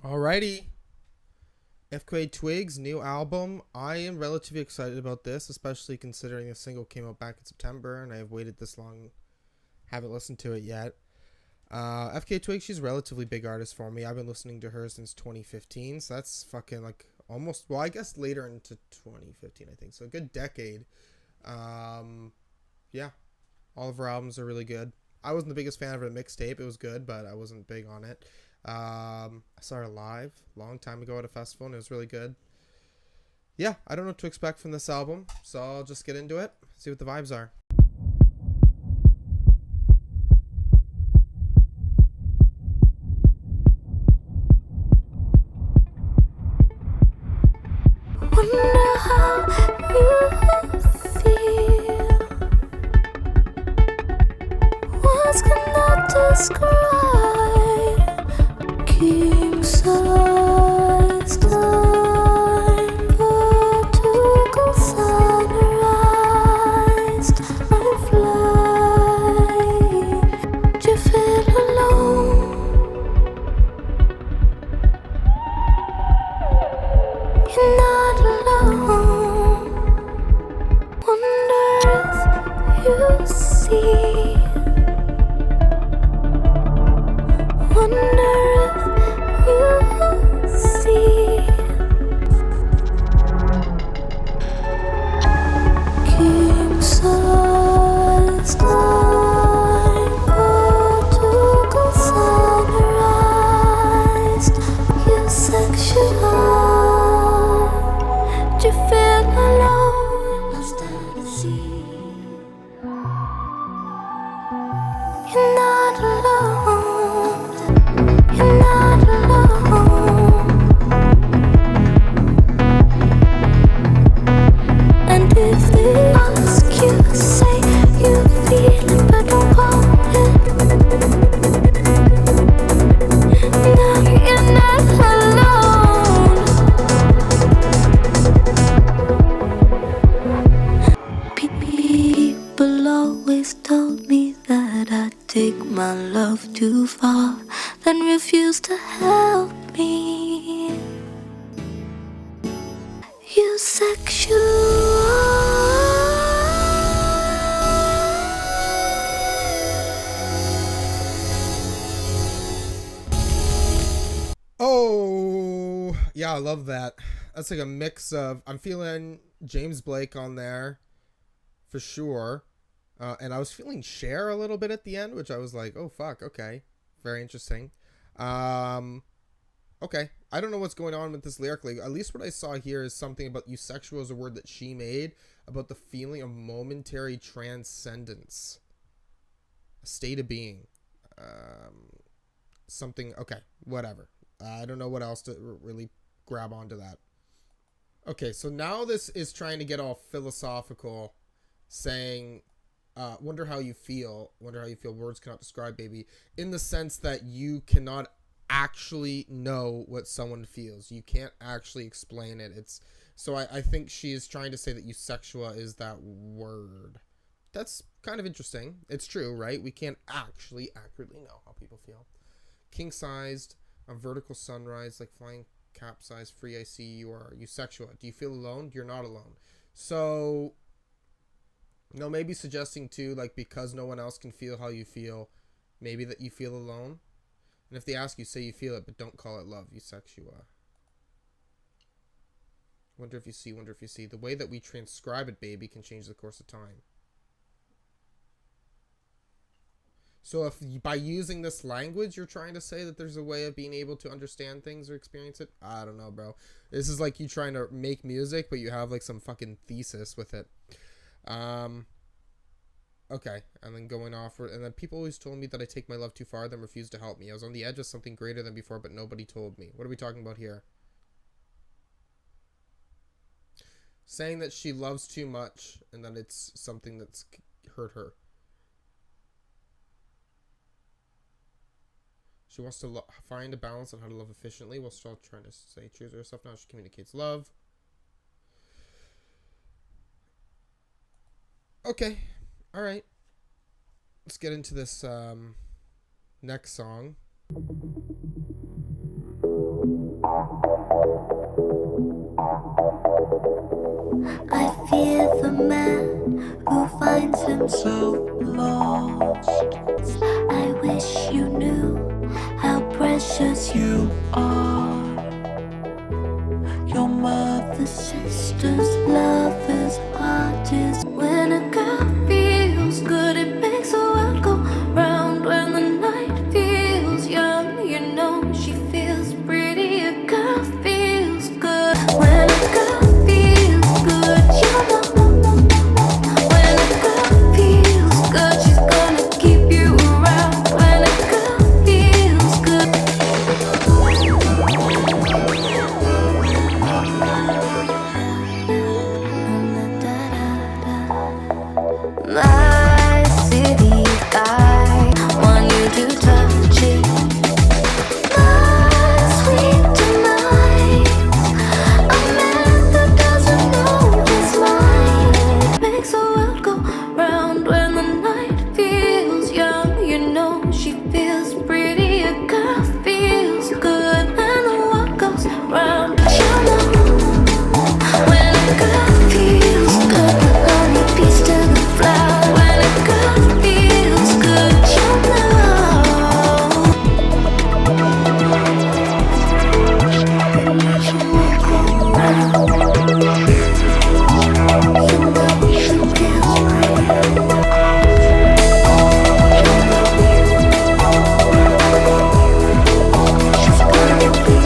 Alrighty. FKA Twigs new album. I am relatively excited about this, especially considering the single came out back in September and I have waited this long, haven't listened to it yet. FKA Twigs, she's a relatively big artist for me. I've been listening to her since 2015, so that's fucking like almost, well, I guess later into 2015, I think. So a good decade. Um, yeah, all of her albums are really good. I wasn't the biggest fan of her mixtape. It was good, but I wasn't big on it. I saw her live a long time ago at a festival, and it was really good. Yeah, I don't know what to expect from this album, so I'll just get into it, see what the vibes are. Wonder how you feel. Words cannot describe. King size time, vertical sunrise. I'm flying. Do you feel alone? You're not alone. Wonder if you see. Wonder if you see. King size time, vertical sunrise. Eusexua. Do you feel alone? Lost at sea. You're not alone. You're not alone. And if they ask you, say you feel it but don't want it. No, you're not alone. People always told me that I take my love too far, then refuse to help me. Oh, yeah, I love that. That's like a mix of, I'm feeling James Blake on there for sure. And I was feeling Cher a little bit at the end, which I was like, oh, fuck, okay. Very interesting. Um, okay. I don't know what's going on with this lyrically. At least what I saw here is something about Eusexua is a word that she made about the feeling of momentary transcendence, a state of being. Something, okay, whatever. I don't know what else to really grab onto that. Okay, so now this is trying to get all philosophical, saying, wonder how you feel. Wonder how you feel. Words cannot describe, baby. In the sense that you cannot actually know what someone feels. You can't actually explain it. It's so I think she is trying to say that Eusexua is that word. That's kind of interesting. It's true, right? We can't actually accurately know how people feel. King sized, a vertical sunrise, like flying capsize, free I see you are Eusexua. Do you feel alone? You're not alone. So, maybe suggesting too, like, because no one else can feel how you feel, maybe that you feel alone. And if they ask you, say you feel it, but don't call it love, Eusexua. Wonder if you see, wonder if you see. The way that we transcribe it, baby, can change the course of time. So if by using this language, you're trying to say that there's a way of being able to understand things or experience it, I don't know, bro. This is like you trying to make music, but you have like some fucking thesis with it. Okay, and then going off, and then people always told me that I take my love too far, then refused to help me. I was on the edge of something greater than before, but nobody told me. What are we talking about here? Saying that she loves too much, and that it's something that's hurt her. She wants to find a balance on how to love efficiently while still trying to say choose herself. Now she communicates love. Okay. All right. Let's get into this next song. I fear the man who finds himself lost. I wish you knew how precious you are. Your mother's sister's love is artist. When a girl feels good, it makes the world go round. When the night feels young, you know she feels pretty. A girl feels good. When a girl feels good, you know. When a girl feels good, she's gonna keep you around. When a girl feels good. My city, I want you to touch it. My sweet demise, a man that doesn't know his mind. Makes the world go round when the night feels young. You know she feels pretty. A girl feels good and the world goes round. You know when a girl feels good, only piece to the flower. When a girl feels good, you know. She won't go round. You know she feels right. She's gonna be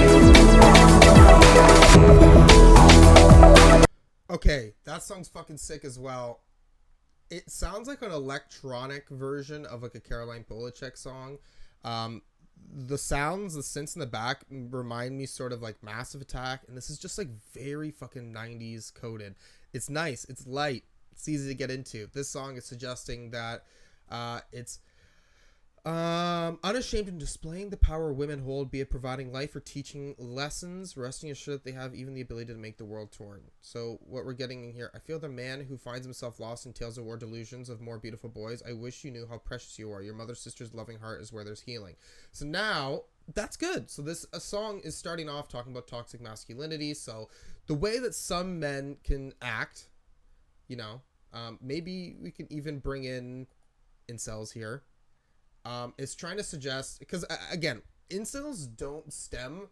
Okay, that song's fucking sick as well. It sounds like an electronic version of like a Caroline Polachek song. The sounds, the synths in the back remind me sort of like Massive Attack, and this is just like very fucking 90s coded. It's nice, it's light, it's easy to get into. This song is suggesting that it's unashamed in displaying the power women hold, be it providing life or teaching lessons, resting assured that they have even the ability to make the world torn. So what we're getting in here, I feel the man who finds himself lost in tales of war, delusions of more beautiful boys. I wish you knew how precious you are. Your mother's sister's loving heart is where there's healing. So now that's good. So this a song is starting off talking about toxic masculinity. So the way that some men can act, you know, maybe we can even bring in incels here. Is trying to suggest, because again, incels don't stem,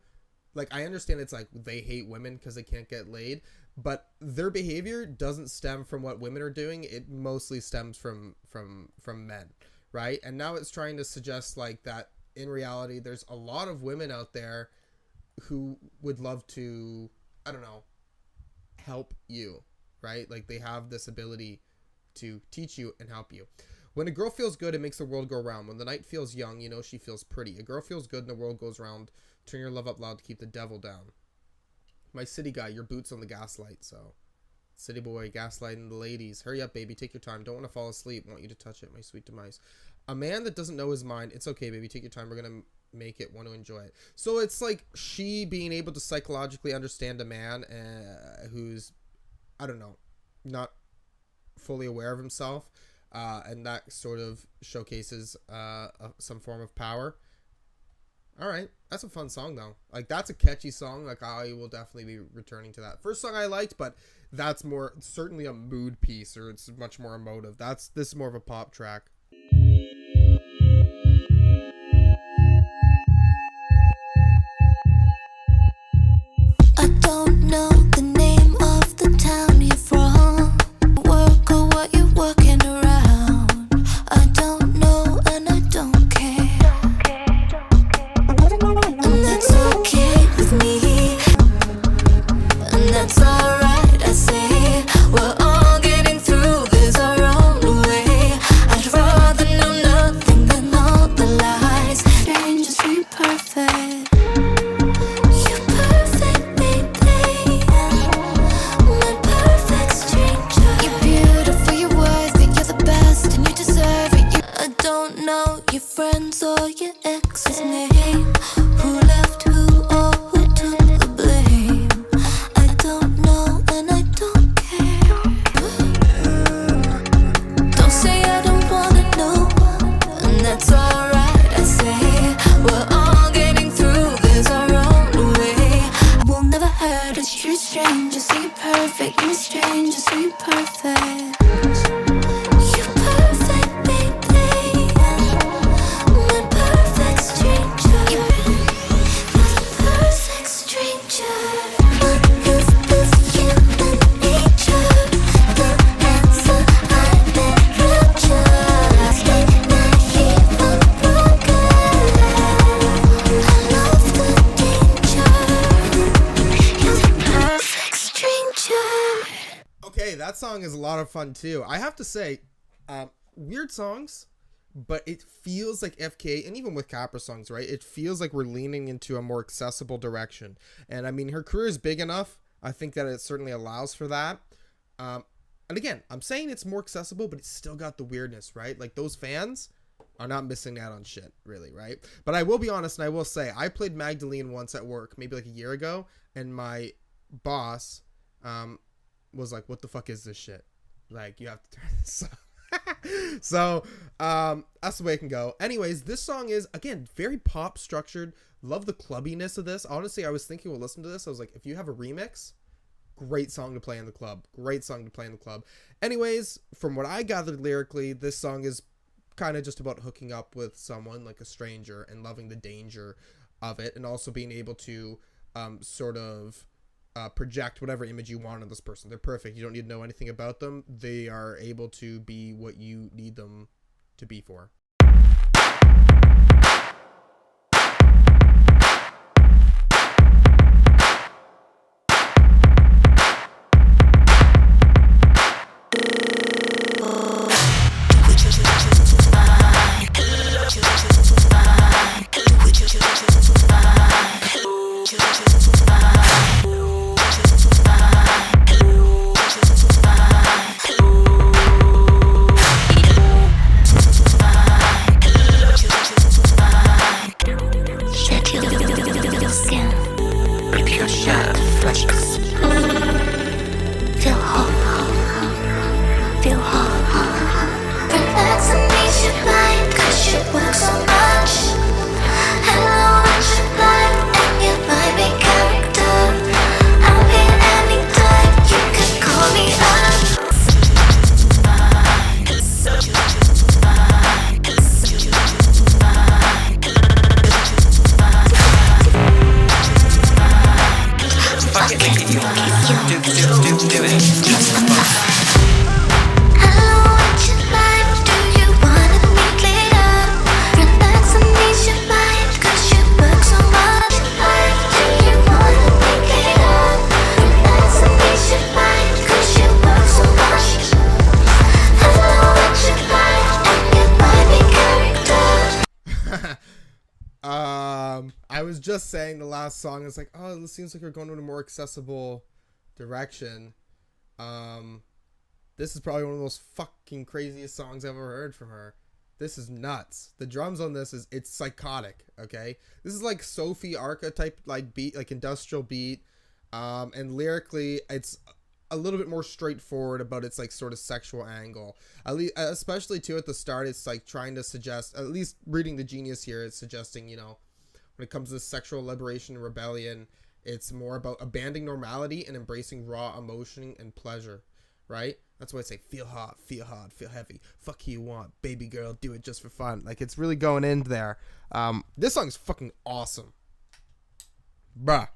like, I understand it's like they hate women because they can't get laid, but their behavior doesn't stem from what women are doing. It mostly stems from men, right? And now it's trying to suggest like that in reality there's a lot of women out there who would love to, I don't know, help you, right? Like they have this ability to teach you and help you. When a girl feels good, it makes the world go round. When the night feels young, you know she feels pretty. A girl feels good and the world goes round. Turn your love up loud to keep the devil down. My city guy, your boots on the gaslight. So, city boy, gaslighting the ladies. Hurry up, baby. Take your time. Don't want to fall asleep. Want you to touch it, my sweet demise. A man that doesn't know his mind. It's okay, baby. Take your time. We're going to make it. Want to enjoy it. So, it's like she being able to psychologically understand a man who's, I don't know, not fully aware of himself. And that sort of showcases some form of power. All right, that's a fun song though. Like that's a catchy song. Like I will definitely be returning to that. First song I liked, but that's more certainly a mood piece, or it's much more emotive. This is more of a pop track. I don't know the name of the town you're from, work or what you're working around. I don't know and I don't care, and that's okay with me, and that's alright. I say we're all getting through this our own way. I'd rather know stranger, so you're perfect. You're a stranger, so you're perfect. You're perfect, baby. My perfect stranger. You're the perfect stranger. What is this human nature? The answer I've been raptured. Stay naive and broken. I love the danger. You're the perfect stranger. Okay, that song is a lot of fun too. I have to say, weird songs, but it feels like FKA, and even with Capra songs, right? It feels like we're leaning into a more accessible direction. And I mean, her career is big enough. I think that it certainly allows for that. And again, I'm saying it's more accessible, but it's still got the weirdness, right? Like those fans are not missing out on shit, really, right? But I will be honest, and I will say, I played Magdalene once at work, maybe like a year ago, and my boss was like, what the fuck is this shit? Like, you have to turn this off. So that's the way it can go. Anyways, this song is, again, very pop structured. Love the clubbiness of this. Honestly, I was thinking we'll listen to this. I was like, if you have a remix, great song to play in the club. Great song to play in the club. Anyways, from what I gathered lyrically, this song is kind of just about hooking up with someone, like a stranger, and loving the danger of it, and also being able to sort of project whatever image you want on this person. They're perfect. You don't need to know anything about them. They are able to be what you need them to be for. I was just saying the last song is like, oh, it seems like we're going in a more accessible direction. This is probably one of the most fucking craziest songs I've ever heard from her. This is nuts. The drums on this it's psychotic. Okay, this is like Sophie archetype, like beat, like industrial beat, and lyrically it's a little bit more straightforward about its like sort of sexual angle. At least, especially too at the start, it's like trying to suggest, at least reading the Genius here, it's suggesting, you know, when it comes to sexual liberation and rebellion, it's more about abandoning normality and embracing raw emotion and pleasure, right? That's why I say feel hot, feel hard, feel heavy. Fuck who you want, baby girl, do it just for fun. Like, it's really going in there. This song's fucking awesome. Bruh.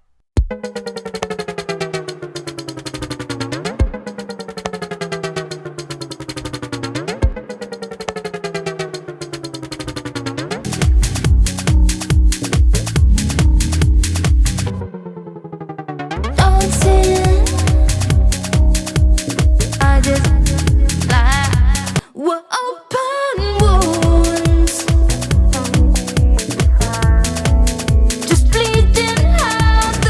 Just bleeding out.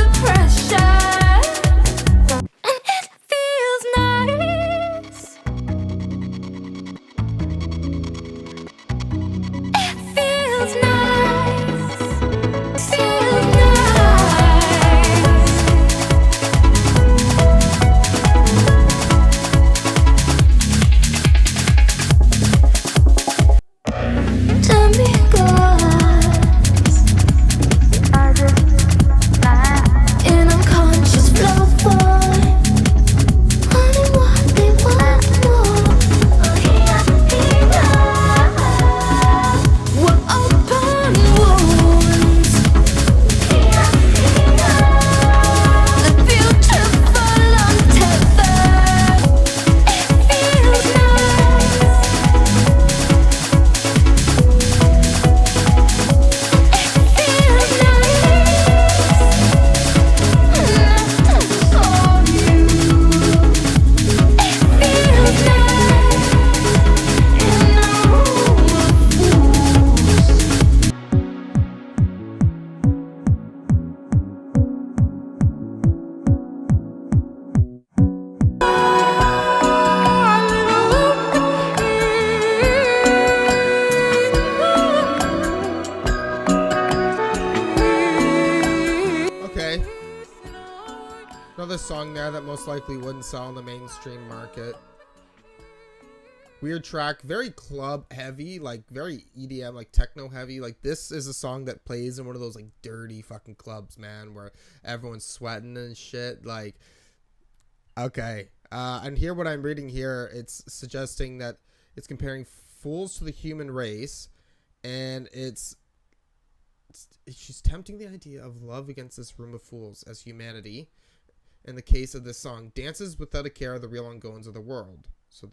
Another song there that most likely wouldn't sell in the mainstream market. Weird track, very club heavy, like very EDM, like techno heavy. Like this is a song that plays in one of those like dirty fucking clubs, man, where everyone's sweating and shit. Like, okay. And here, what I'm reading here, it's suggesting that it's comparing fools to the human race, and she's tempting the idea of love against this room of fools as humanity. In the case of this song, dances without a care of the real ongoings of the world. So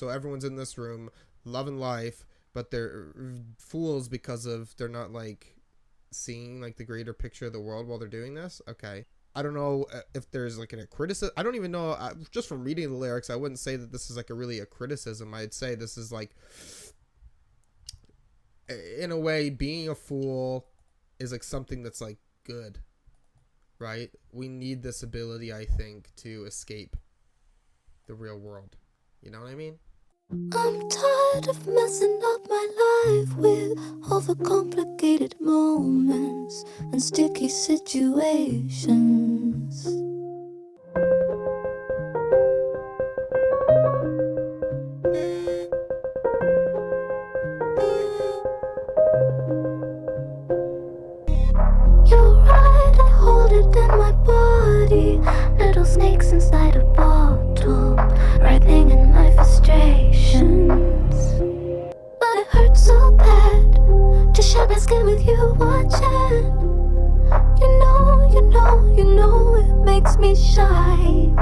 everyone's in this room loving life, but they're fools because of they're not like seeing like the greater picture of the world while they're doing this. Okay. I don't know if there's like a criticism. I don't even know. Just from reading the lyrics, I wouldn't say that this is like a criticism. I'd say this is like, in a way, being a fool is like something that's like good, right? We need this ability, I think, to escape the real world. You know what I mean? I'm tired of messing up my life with overcomplicated moments and sticky situations. You're right, I hold it in my body. Little snakes inside a bottle, writhing in my frustrations. But it hurts so bad to share my skin with you watching. You know it makes me shy.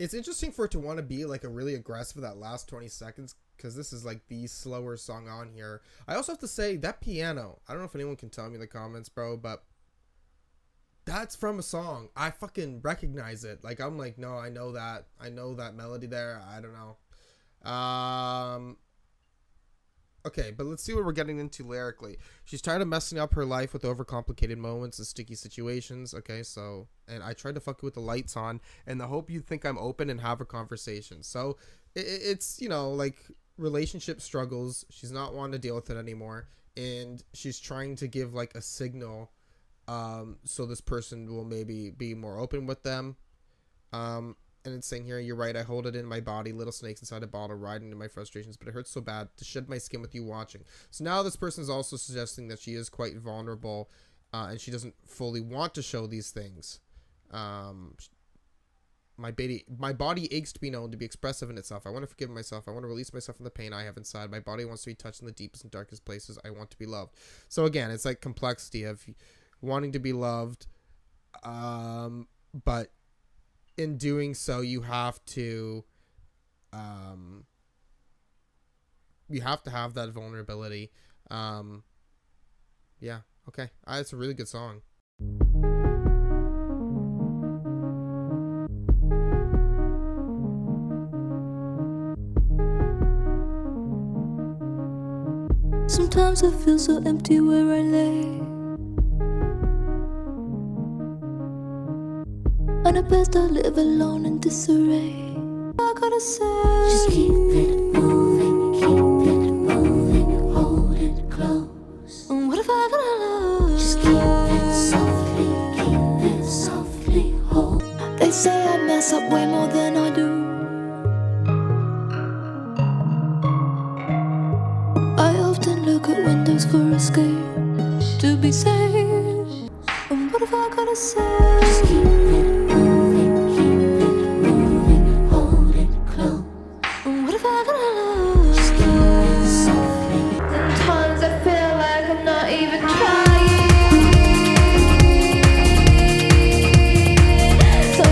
It's interesting for it to want to be like a really aggressive for that last 20 seconds, because this is like the slower song on here. I also have to say that piano, I don't know if anyone can tell me in the comments, bro, but that's from a song. I fucking recognize it. Like, I'm like, no, I know that melody there. I don't know. Okay, but let's see what we're getting into lyrically. She's tired of messing up her life with overcomplicated moments and sticky situations. Okay, so, and I tried to fuck you with the lights on in the hope you think I'm open and have a conversation. So it's, you know, like relationship struggles. She's not wanting to deal with it anymore, and she's trying to give like a signal, so this person will maybe be more open with them. And it's saying here, you're right, I hold it in my body, little snakes inside a bottle, riding into my frustrations, but it hurts so bad to shed my skin with you watching. So now this person is also suggesting that she is quite vulnerable, and she doesn't fully want to show these things. My body aches to be known, to be expressive in itself. I want to forgive myself. I want to release myself from the pain I have inside. My body wants to be touched in the deepest and darkest places. I want to be loved. So again, it's like complexity of wanting to be loved, but in doing so, you have to have that vulnerability. Yeah, okay. It's a really good song. Sometimes I feel so empty where I lay. On a best I live alone in disarray. I gotta say, just keep it moving, hold it close. And what if I fell in love? Just keep it softly, hold. They say I mess up way more than I do. I often look at windows for escape, to be safe. And what if I gotta say, just keep it so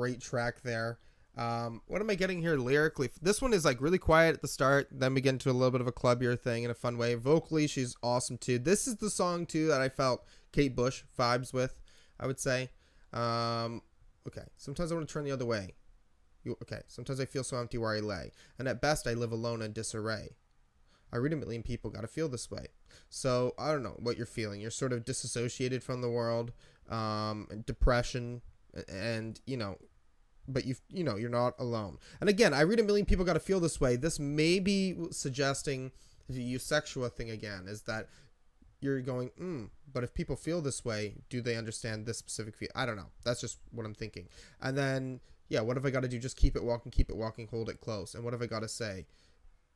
great track there. What am I getting here lyrically? This one is like really quiet at the start. Then we get into a little bit of a clubbier thing in a fun way. Vocally, she's awesome too. This is the song too that I felt Kate Bush vibes with, I would say. Okay. Sometimes I want to turn the other way. Okay. Sometimes I feel so empty where I lay. And at best, I live alone in disarray. I read a million people gotta feel this way. So I don't know what you're feeling. You're sort of disassociated from the world, depression, and but you're not alone. And again, I read a million people gotta feel this way. This may be suggesting the Eusexua thing again, is that you're going, but if people feel this way, do they understand this specific feel? I don't know. That's just what I'm thinking. And then, yeah, what have I got to do? Just keep it walking, hold it close. And what have I got to say?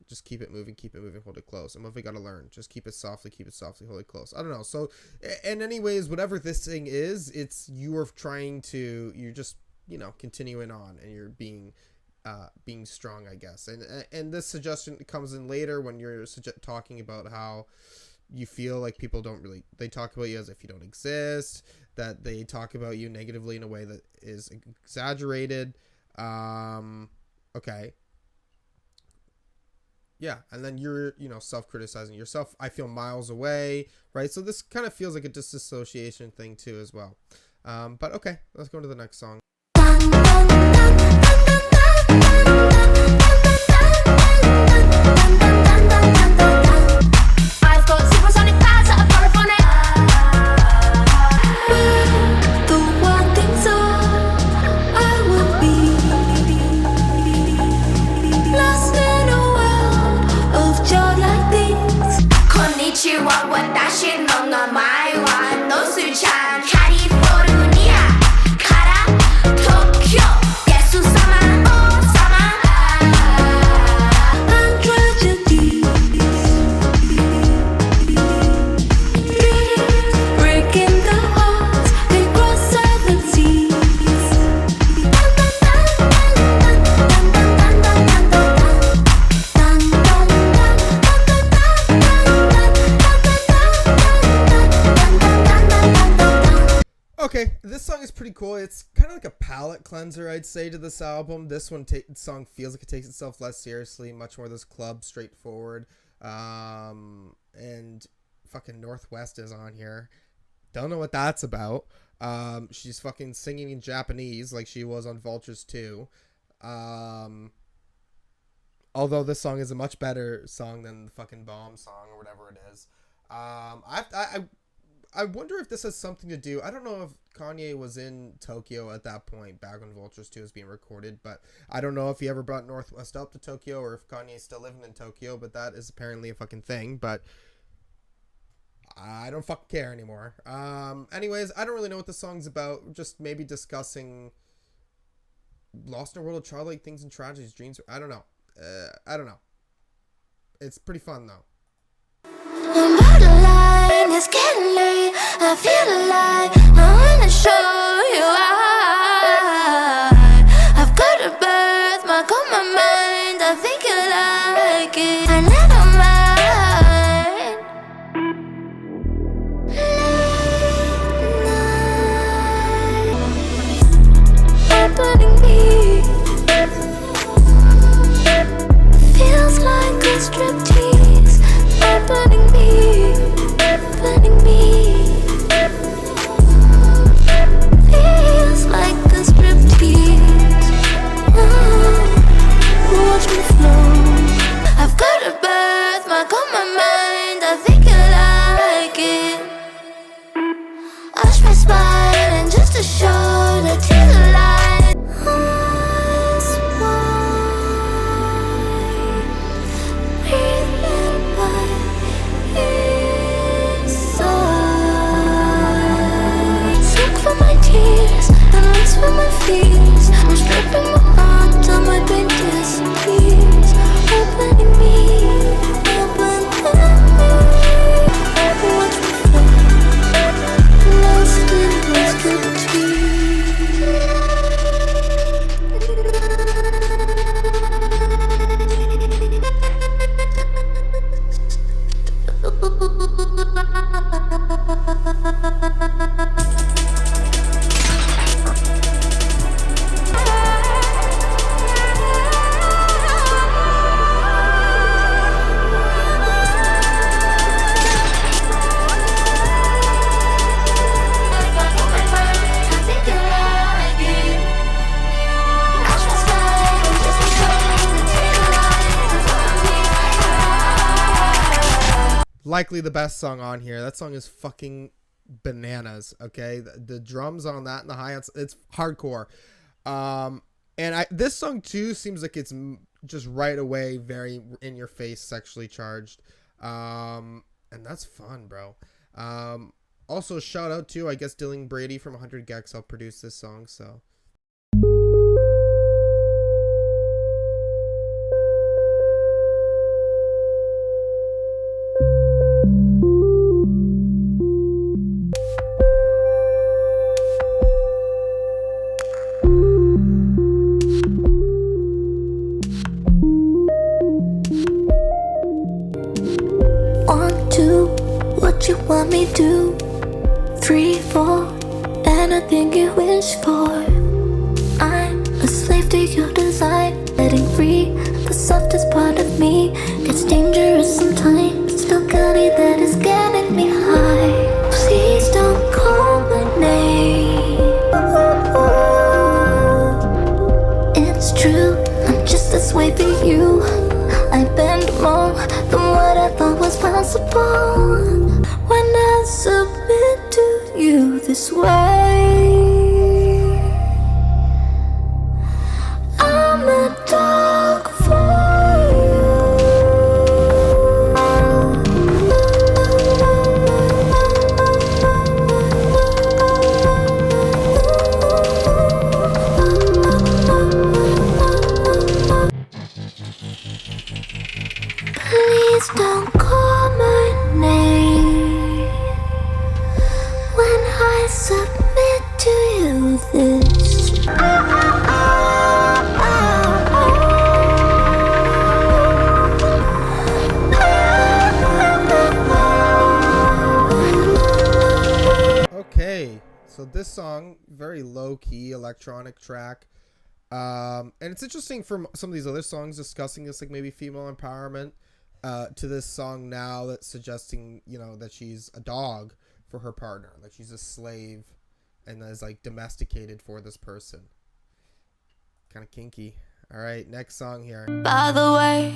Just keep it moving, hold it close. And what have I got to learn? Just keep it softly, hold it close. I don't know. So, and anyways, whatever this thing is, you're just, continuing on, and you're being strong, I guess. And this suggestion comes in later when you're talking about how you feel like people they talk about you as if you don't exist, that they talk about you negatively in a way that is exaggerated. Okay. Yeah. And then you're, self-criticizing yourself. I feel miles away, right? So this kind of feels like a disassociation thing too, as well. But okay, let's go to the next song. Okay, this song is pretty cool. It's kind of like a palate cleanser, I'd say, to this album. This song feels like it takes itself less seriously, much more this club, straightforward. And fucking Northwest is on here. Don't know what that's about. She's fucking singing in Japanese like she was on Vultures 2. Although this song is a much better song than the fucking Bomb song or whatever it is. I wonder if this has something to do. I don't know if Kanye was in Tokyo at that point, back when Vultures 2 was being recorded, but I don't know if he ever brought Northwest up to Tokyo or if Kanye's still living in Tokyo, but that is apparently a fucking thing, but I don't fucking care anymore. Anyways, I don't really know what the song's about. Just maybe discussing lost in a world of childlike things and tragedies, dreams. I don't know. It's pretty fun, though. It's getting late, I feel alive. I wanna show you I've got a birthmark on my mind. I think you like it. I never mind. Opening me feels like a striptease. Opening me. Feels like a striptease. Watch me flow. I've got a birthmark on my mind. I think you like it. Arch my spine and just to show that you're the light. For my fears, I'm stripping my heart till my brain disappears. Opening me, watch me flow, lost in wasted likely the best song on here. That song is fucking bananas. Okay, the drums on that and the hi-hats, it's hardcore. And this song too seems like it's just right away very in your face, sexually charged. And that's fun, bro. Also shout out to, I guess, Dylan Brady from 100 Gex helped produce this song, so. You want me to 3, 4, anything you wish for. I'm a slave to your design, letting free the softest part of me. Gets dangerous sometimes, still got it that is getting me high. Please don't call my name. It's true, I'm just this way for you. I bend more than what I thought was possible. When I submit to you this way, I'm a dog for you. Please don't call my name. When I submit to you this, Okay, so this song, very low-key electronic track. And it's interesting from some of these other songs discussing this, like maybe female empowerment, to this song now that's suggesting, you know, that she's a dog for her partner, like she's a slave and is like domesticated for this person. Kind of kinky. All right, next song here. By the way,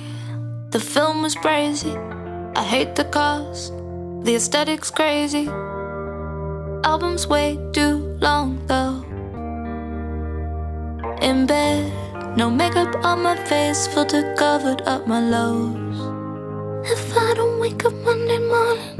the film was crazy. I hate the cast, the aesthetic's crazy. Album's way too long though. In bed, no makeup on my face, filter covered up my lows. If I don't wake up Monday morning,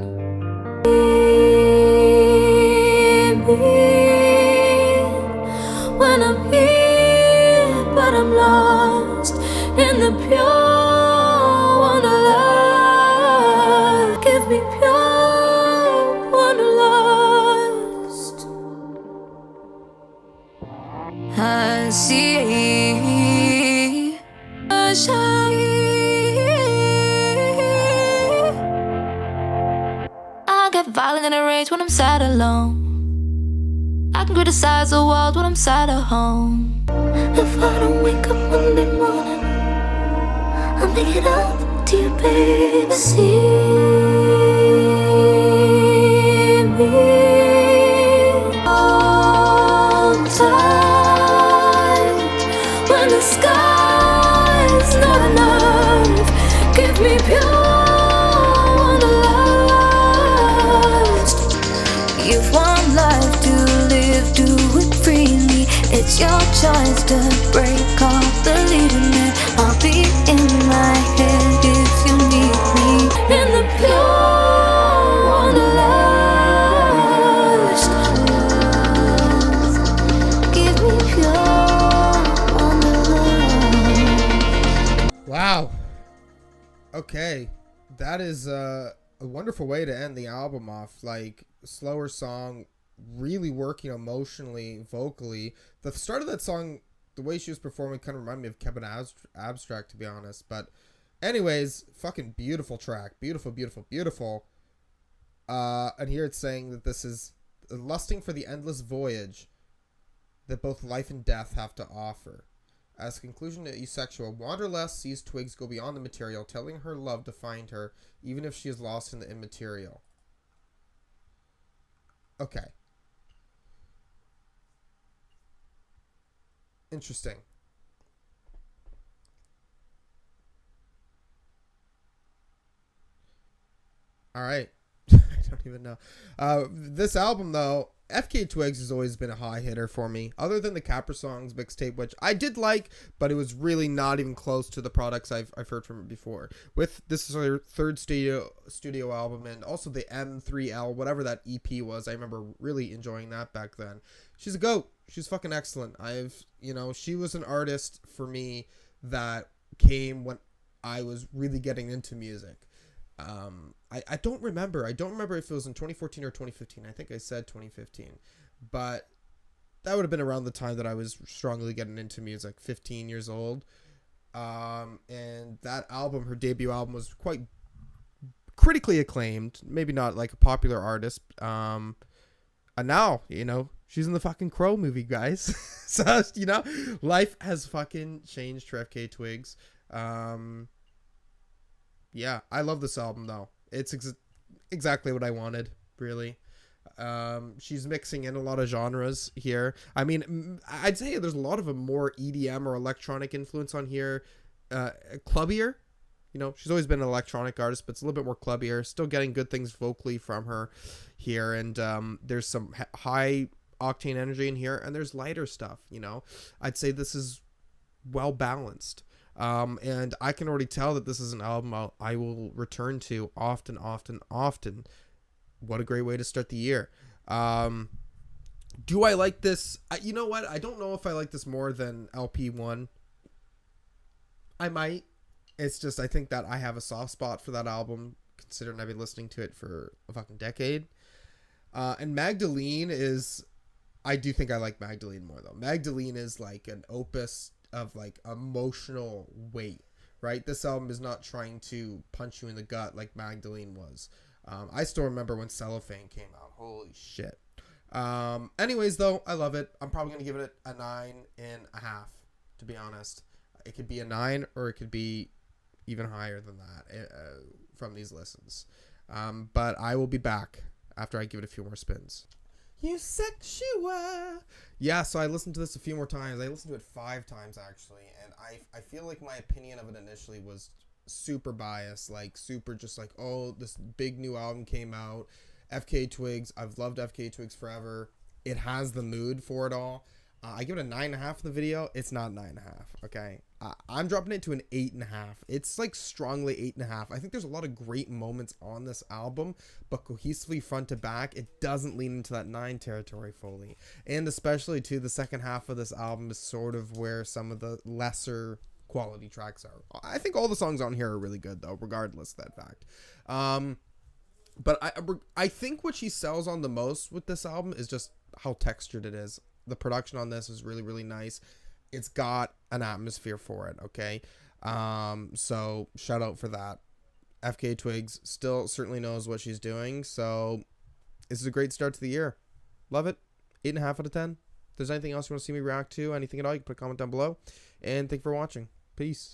when I'm here, but I'm lost in the pure wanderlust. Give me pure wanderlust. I see a shine. I get violent and enraged when I'm sad alone. I can criticize the world when I'm sad at home. If I don't wake up Monday morning, I'll make it up to you, baby. See me all tight when the sky's not enough. Give me pure wanderlust. You've one life to live, do it freely. It's your choice to break off, believe in it. I'll be in my head if you need me. In the pure wanderlust. Give me pure wanderlust. Wow. Okay, that is a wonderful way to end the album off. Like, slower song, really working emotionally, vocally. The start of that song, the way she was performing, kind of reminded me of Kevin Abstract, to be honest. But anyways, fucking beautiful track. Beautiful, beautiful, beautiful. And here it's saying that this is lusting for the endless voyage that both life and death have to offer. As a conclusion to Eusexua, Wanderlust sees Twigs go beyond the material, telling her love to find her, even if she is lost in the immaterial. Okay. Interesting. All right. I don't even know. This album, though, FK Twigs has always been a high hitter for me. Other than the Capra Songs mixtape, which I did like, but it was really not even close to the products I've heard from it before. With this is her third studio album, and also the M3L, whatever that EP was. I remember really enjoying that back then. She's a goat. She's fucking excellent. She was an artist for me that came when I was really getting into music. I don't remember. I don't remember if it was in 2014 or 2015. I think I said 2015, but that would have been around the time that I was strongly getting into music, 15 years old. And that album, her debut album, was quite critically acclaimed. Maybe not like a popular artist. And now, she's in the fucking Crow movie, guys. So, life has fucking changed for FK Twigs. Yeah, I love this album, though. It's exactly what I wanted, really. She's mixing in a lot of genres here. I mean, I'd say there's a lot of a more EDM or electronic influence on here. Clubbier. She's always been an electronic artist, but it's a little bit more clubbier. Still getting good things vocally from her here. And there's some high octane energy in here. And there's lighter stuff, I'd say this is well balanced. And I can already tell that this is an album I will return to often. What a great way to start the year. Do I like this? You know what? I don't know if I like this more than LP1. I might. It's just, I think that I have a soft spot for that album, considering I've been listening to it for a fucking decade. And Magdalene I do think I like Magdalene more, though. Magdalene is like an opus of like emotional weight, right? This album is not trying to punch you in the gut like Magdalene was. I still remember when Cellophane came out. Holy shit. Anyways, though, I love it. I'm probably gonna give it a 9.5, to be honest. It could be a 9 or it could be even higher than that from these listens. But I will be back after I give it a few more spins. Eusexua. Yeah, so I listened to this a few more times. I listened to it 5 times, actually. And I feel like my opinion of it initially was super biased. Like, super just like, oh, this big new album came out. FK Twigs. I've loved FK Twigs forever. It has the mood for it all. I give it a 9.5 in the video. It's not 9.5, okay? I'm dropping it to an 8.5. It's like strongly 8.5. I think there's a lot of great moments on this album, but cohesively front to back, it doesn't lean into that 9 territory fully. And especially too, the second half of this album is sort of where some of the lesser quality tracks are. I think all the songs on here are really good, though, regardless of that fact. But I think what she sells on the most with this album is just how textured it is. The production on this is really, really nice. It's got an atmosphere for it, okay? So shout out for that. FK Twigs still certainly knows what she's doing, so this is a great start to the year. Love it. 8.5 out of 10. If there's anything else you want to see me react to, anything at all, you can put a comment down below. And thank you for watching. Peace.